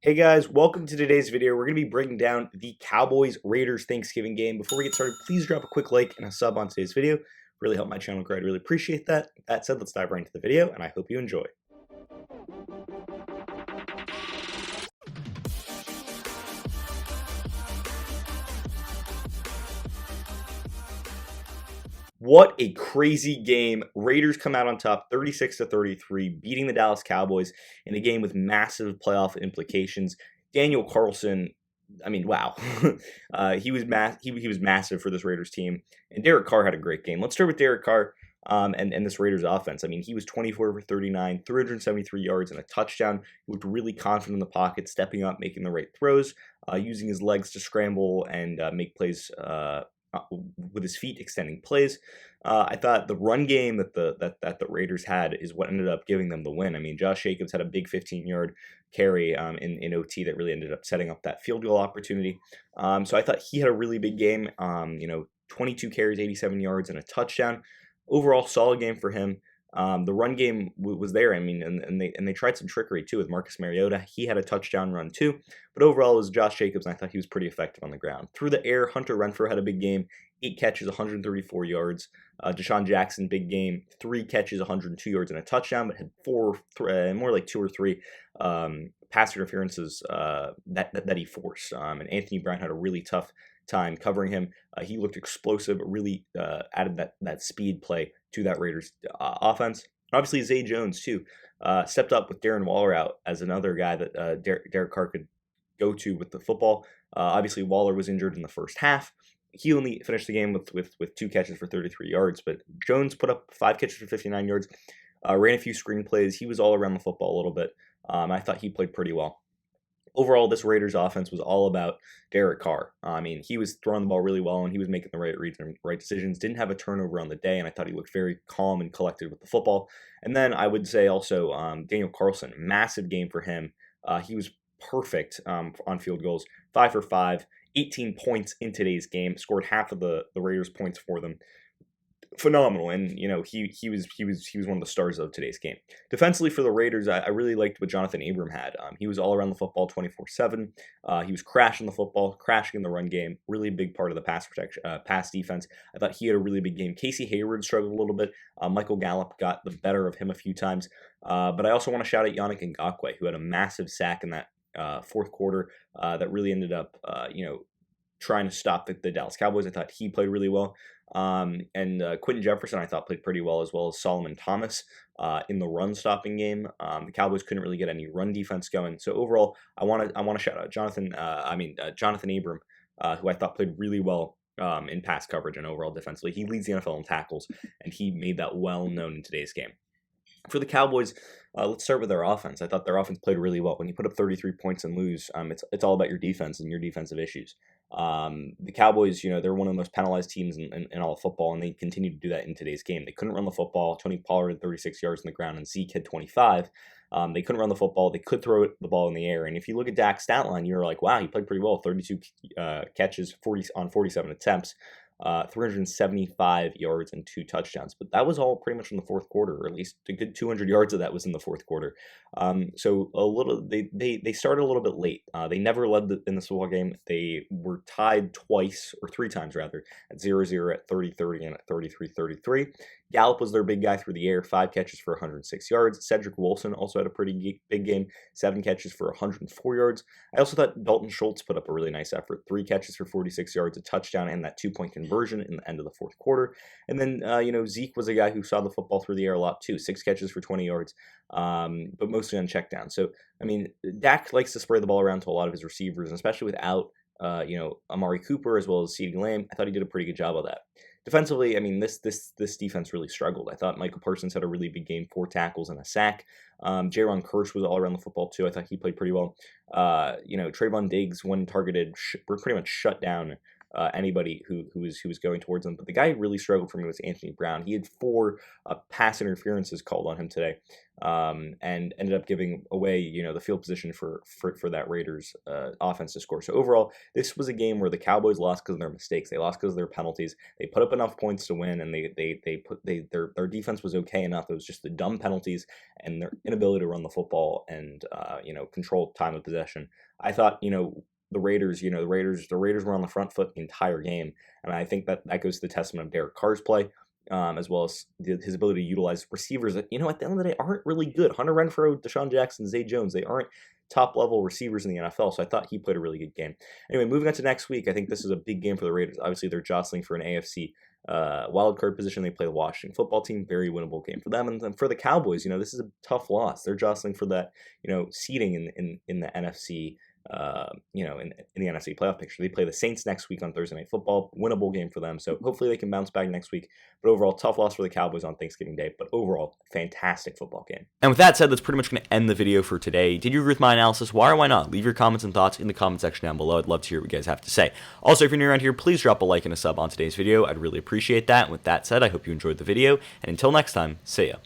Hey guys, welcome to today's video. We're going to be breaking down the Cowboys-Raiders Thanksgiving game. Before we get started, please drop a quick like and a sub on today's video. Really help my channel grow. I'd really appreciate that. That said, let's dive right into the video, and I hope you enjoy. What a crazy game. Raiders come out on top 36-33, beating the Dallas Cowboys in a game with massive playoff implications. Daniel Carlson, I mean, wow. He was massive for this Raiders team. And Derek Carr had a great game. Let's start with Derek Carr and this Raiders offense. I mean, he was 24 for 39, 373 yards and a touchdown. He looked really confident in the pocket, stepping up, making the right throws, using his legs to scramble and make plays with his feet, extending plays. I thought the run game that the Raiders had is what ended up giving them the win. I mean, Josh Jacobs had a big 15-yard carry in OT that really ended up setting up that field goal opportunity. So I thought he had a really big game. 22 carries, 87 yards, and a touchdown. Overall, solid game for him. The run game was there. I mean, and they tried some trickery too with Marcus Mariota. He had a touchdown run too, but overall it was Josh Jacobs, and I thought he was pretty effective on the ground. Through the air, Hunter Renfrow had a big game, 8 catches, 134 yards. Desean Jackson, big game, 3 catches, 102 yards and a touchdown, but had more like 2 or 3 pass interferences that he forced. And Anthony Brown had a really tough time covering him. He looked explosive, really added that speed play to that Raiders offense. Obviously, Zay Jones, too, stepped up with Darren Waller out as another guy that Derek Carr could go to with the football. Obviously, Waller was injured in the first half. He only finished the game with 2 catches for 33 yards, but Jones put up 5 catches for 59 yards, ran a few screen plays. He was all around the football a little bit. I thought he played pretty well. Overall, this Raiders offense was all about Derek Carr. I mean, he was throwing the ball really well, and he was making the right reads and right decisions. Didn't have a turnover on the day, and I thought he looked very calm and collected with the football. And then I would say also Daniel Carlson, massive game for him. He was perfect on field goals, 5 for 5, 18 points in today's game. Scored half of the Raiders' points for them. Phenomenal, and he was one of the stars of today's game. Defensively for the Raiders, I really liked what Jonathan Abram had. He was all around the football 24/7. He was crashing the football, crashing in the run game. Really big part of the pass defense. I thought he had a really big game. Casey Hayward struggled a little bit. Michael Gallup got the better of him a few times. But I also want to shout out Yannick Ngakoue, who had a massive sack in that fourth quarter that really ended up trying to stop the Dallas Cowboys. I thought he played really well. And Quentin Jefferson, I thought, played pretty well, as well as Solomon Thomas in the run-stopping game. The Cowboys couldn't really get any run defense going. So overall, I want to shout out Jonathan Abram, who I thought played really well in pass coverage and overall defensively. He leads the NFL in tackles, and he made that well known in today's game. For the Cowboys, let's start with their offense. I thought their offense played really well. When you put up 33 points and lose, it's all about your defense and your defensive issues. The Cowboys, they're one of the most penalized teams in all of football, and they continue to do that in today's game. They couldn't run the football. Tony Pollard had 36 yards on the ground, and Zeke had 25. They couldn't run the football. They could throw the ball in the air. And if you look at Dak's stat line, you're like, wow, he played pretty well. 32 catches, 47 attempts. 375 yards and 2 touchdowns, but that was all pretty much in the fourth quarter, or at least a good 200 yards of that was in the fourth quarter. So a little they started a little bit late. They never led in this football game. They were tied twice, or 3 times rather, at 0-0, at 30-30, and at 33-33. Gallup was their big guy through the air, 5 catches for 106 yards. Cedric Wilson also had a pretty big game, 7 catches for 104 yards. I also thought Dalton Schultz put up a really nice effort, 3 catches for 46 yards, a touchdown, and that 2-point conversion in the end of the fourth quarter. And then, Zeke was a guy who saw the football through the air a lot too, 6 catches for 20 yards, but mostly on checkdown. So, I mean, Dak likes to spray the ball around to a lot of his receivers, and especially without Amari Cooper as well as CeeDee Lamb. I thought he did a pretty good job of that. Defensively, I mean, this defense really struggled. I thought Micah Parsons had a really big game, 4 tackles and a sack. Jaron Kearse was all around the football too. I thought he played pretty well. Trayvon Diggs, when targeted, were pretty much shut down anybody who was going towards them. But the guy who really struggled for me was Anthony Brown. He had 4 pass interferences called on him today, and ended up giving away, the field position for that Raiders offense to score. So overall, this was a game where the Cowboys lost because of their mistakes. They lost because of their penalties. They put up enough points to win, and their defense was okay enough. It was just the dumb penalties and their inability to run the football and control time of possession. I thought, the Raiders were on the front foot the entire game, and I think that goes to the testament of Derek Carr's play, as well as his ability to utilize receivers that, at the end of the day, aren't really good. Hunter Renfrow, Desean Jackson, Zay Jones, they aren't top-level receivers in the NFL, so I thought he played a really good game. Anyway, moving on to next week, I think this is a big game for the Raiders. Obviously, they're jostling for an AFC wildcard position. They play the Washington football team, very winnable game for them. And then for the Cowboys, this is a tough loss. They're jostling for that, seeding in the NFC, in the NFC playoff picture. They play the Saints next week on Thursday Night Football, winnable game for them. So hopefully they can bounce back next week. But overall, tough loss for the Cowboys on Thanksgiving Day. But overall, fantastic football game. And with that said, that's pretty much going to end the video for today. Did you agree with my analysis? Why or why not? Leave your comments and thoughts in the comment section down below. I'd love to hear what you guys have to say. Also, if you're new around here, please drop a like and a sub on today's video. I'd really appreciate that. And with that said, I hope you enjoyed the video. And until next time, see ya.